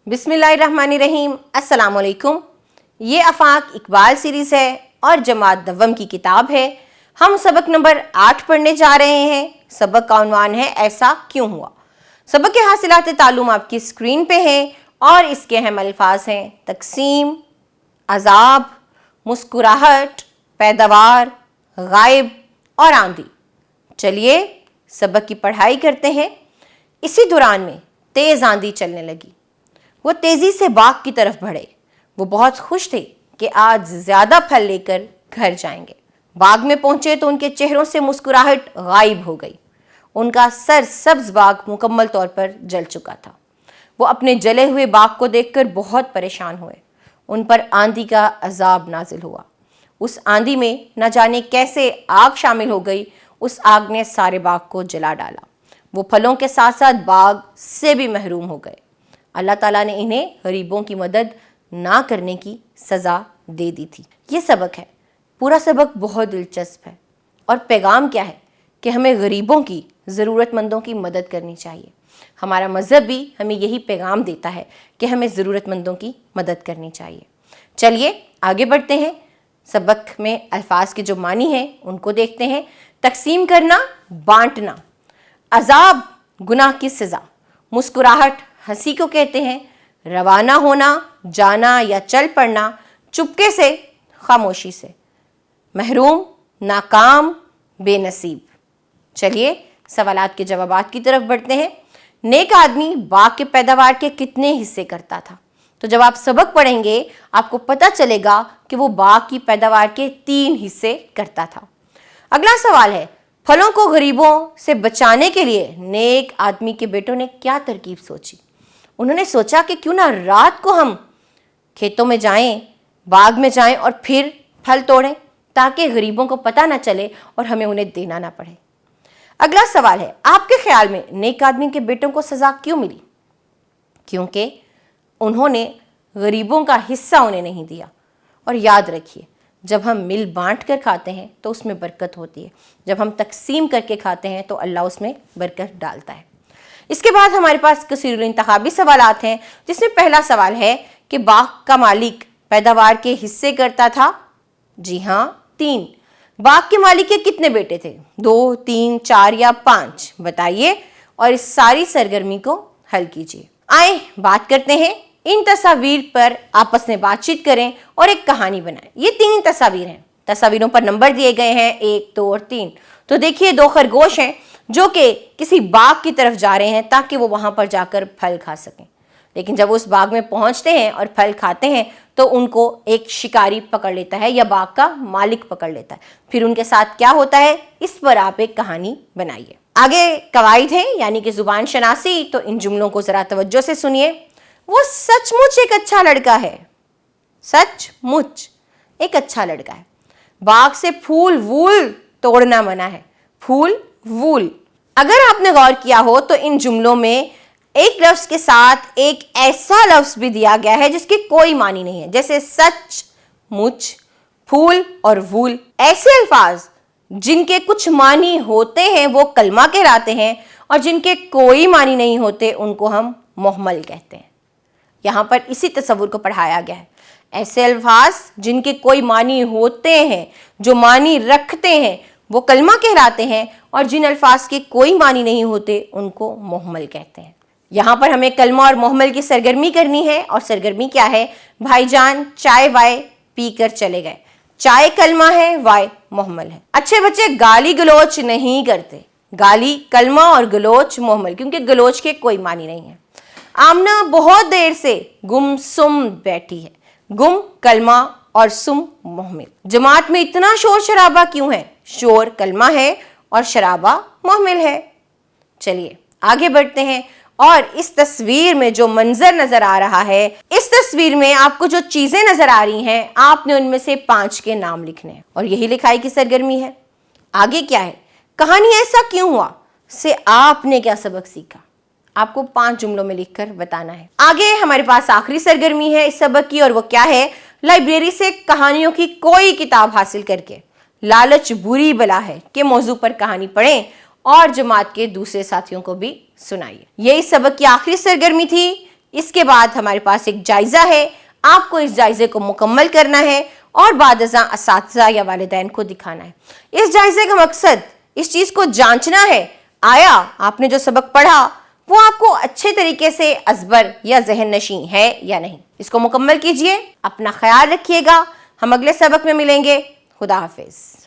बिस्मिल्लाहिर्रहमानिर्रहीम। अस्सलाम वालेकुम। ये आफाक इकबाल सीरीज़ है और जमात नवम की किताब है। हम सबक नंबर 8 पढ़ने जा रहे हैं। सबक का उन्वान है ऐसा क्यों हुआ। सबक के हासिलात तालुम आपकी स्क्रीन पे हैं और इसके अहम अल्फाज हैं तकसीम, अजाब, मुस्कुराहट, पैदावार, गायब और आंधी। चलिए सबक की पढ़ाई करते हैं। इसी दौरान में तेज़ आंधी चलने लगी। वो तेज़ी से बाग की तरफ बढ़े। वो बहुत खुश थे कि आज ज़्यादा फल लेकर घर जाएंगे। बाग में पहुंचे तो उनके चेहरों से मुस्कुराहट गायब हो गई। उनका सरसब्ज बाग मुकम्मल तौर पर जल चुका था। वो अपने जले हुए बाग को देखकर बहुत परेशान हुए। उन पर आंधी का अजाब नाजिल हुआ। उस आंधी में न जाने कैसे आग शामिल हो गई। उस आग ने सारे बाग को जला डाला। वो फलों के साथ साथ बाग से भी महरूम हो गए। अल्लाह ताला ने इन्हें गरीबों की मदद ना करने की सज़ा दे दी थी। ये सबक है। पूरा सबक बहुत दिलचस्प है। और पैगाम क्या है कि हमें गरीबों की, ज़रूरतमंदों की मदद करनी चाहिए। हमारा मज़हब भी हमें यही पैगाम देता है कि हमें ज़रूरतमंदों की मदद करनी चाहिए। चलिए आगे बढ़ते हैं। सबक में अल्फाज के जो मानी हैं उनको देखते हैं। तकसीम करना, बांटना। अजाब गुनाह की सज़ा। मुस्कुराहट हंसी को कहते हैं। रवाना होना, जाना या चल पड़ना चुपके से, खामोशी से। महरूम, नाकाम, बेनसीब। चलिए सवालात के जवाबात की तरफ बढ़ते हैं। नेक आदमी बाग के पैदावार के कितने हिस्से करता था? तो जब आप सबक पढ़ेंगे आपको पता चलेगा कि वो बाग की पैदावार के 3 हिस्से करता था। अगला सवाल है, फलों को गरीबों से बचाने के लिए नेक आदमी के बेटों ने क्या तरकीब सोची? उन्होंने सोचा कि क्यों ना रात को हम खेतों में जाएं, बाग में जाएं और फिर फल तोड़ें ताकि गरीबों को पता ना चले और हमें उन्हें देना ना पड़े। अगला सवाल है, आपके ख्याल में नेक आदमी के बेटों को सज़ा क्यों मिली? क्योंकि उन्होंने गरीबों का हिस्सा उन्हें नहीं दिया। और याद रखिए, जब हम मिल बांट कर खाते हैं तो उसमें बरकत होती है। जब हम तकसीम करके खाते हैं तो अल्लाह उसमें बरकत डालता है। इसके बाद हमारे पास कसीरुल इंतखाबी सवालात हैं, जिसमें पहला सवाल है कि बाग का मालिक पैदावार के हिस्से करता था? जी हाँ, 3। बाग के मालिक के कितने बेटे थे? 2, 3, 4 या 5? बताइए और इस सारी सरगर्मी को हल कीजिए। आए बात करते हैं। इन तस्वीर पर आपस में बातचीत करें और एक कहानी बनाएं। ये 3 तस्वीर हैं। तस्वीरों पर नंबर दिए गए हैं 1, 2 और 3। तो देखिए 2 खरगोश हैं जो कि किसी बाग की तरफ जा रहे हैं ताकि वो वहां पर जाकर फल खा सकें। लेकिन जब उस बाग में पहुंचते हैं और फल खाते हैं तो उनको एक शिकारी पकड़ लेता है या बाग का मालिक पकड़ लेता है। फिर उनके साथ क्या होता है, इस पर आप एक कहानी बनाइए। आगे कवायद है यानी कि जुबान शनासी। तो इन जुमलों को जरा तवज्जो से सुनिए। वो सचमुच एक अच्छा लड़का है। सचमुच एक अच्छा लड़का है। बाग से फूल वूल तोड़ना मना है। फूल वूल। अगर आपने गौर किया हो तो इन जुमलों में एक लफ्ज के साथ एक ऐसा लफ्ज भी दिया गया है जिसकी कोई मानी नहीं है, जैसे सच, मुच, फूल और वूल। ऐसे अल्फाज जिनके कुछ मानी होते हैं वो कलमा कहलाते हैं और जिनके कोई मानी नहीं होते उनको हम मुहम्मल कहते हैं। यहाँ पर इसी तस्वुर को पढ़ाया गया है। ऐसे अल्फाज जिनके कोई मानी होते हैं, जो मानी रखते हैं, वो कलमा कहलाते हैं और जिन अल्फाज के कोई मानी नहीं होते उनको मुहम्मल कहते हैं। यहाँ पर हमें कलमा और मुहम्मल की सरगर्मी करनी है। और सरगर्मी क्या है? भाईजान चाय वाय पी कर चले गए। चाय कलमा है, वाय मुहम्मल है। अच्छे बच्चे गाली गलोच नहीं करते। गाली कलमा और गलोच मुहम्मल, क्योंकि गलोच के कोई मानी नहीं है। आमना बहुत देर से गुमसुम बैठी है। गुम कलमा और सुम मुहम्मल। जमात में इतना शोर शराबा क्यों है? शोर कलमा है और शराबा मुहम्मल है। चलिए आगे बढ़ते हैं। और इस तस्वीर में जो मंजर नजर आ रहा है, इस तस्वीर में आपको जो चीजें नजर आ रही हैं, आपने उनमें से 5 के नाम लिखने हैं और यही लिखाई की सरगर्मी है। आगे क्या है? कहानी ऐसा क्यों हुआ से आपने क्या सबक सीखा? आपको 5 जुमलों में लिखकर बताना है। आगे हमारे पास आखिरी सरगर्मी है इस सबक की और वो क्या है? लाइब्रेरी से कहानियों की कोई किताब हासिल करके लालच बुरी बला है के मौजू पर कहानी पढ़ें और जमात के दूसरे साथियों को भी सुनाइए। ये इस सबक की आखिरी सरगर्मी थी। اس کے بعد ہمارے پاس ایک جائزہ ہے، آپ کو اس جائزے کو مکمل کرنا ہے اور بعد ازاں اساتذہ یا والدین کو دکھانا ہے۔ اس جائزے کا مقصد اس چیز کو جانچنا ہے، آیا آپ نے جو سبق پڑھا وہ آپ کو اچھے طریقے سے ازبر یا ذہن نشین ہے یا نہیں۔ اس کو مکمل کیجئے، اپنا خیال رکھیے گا، ہم اگلے سبق میں ملیں گے۔ خدا حافظ۔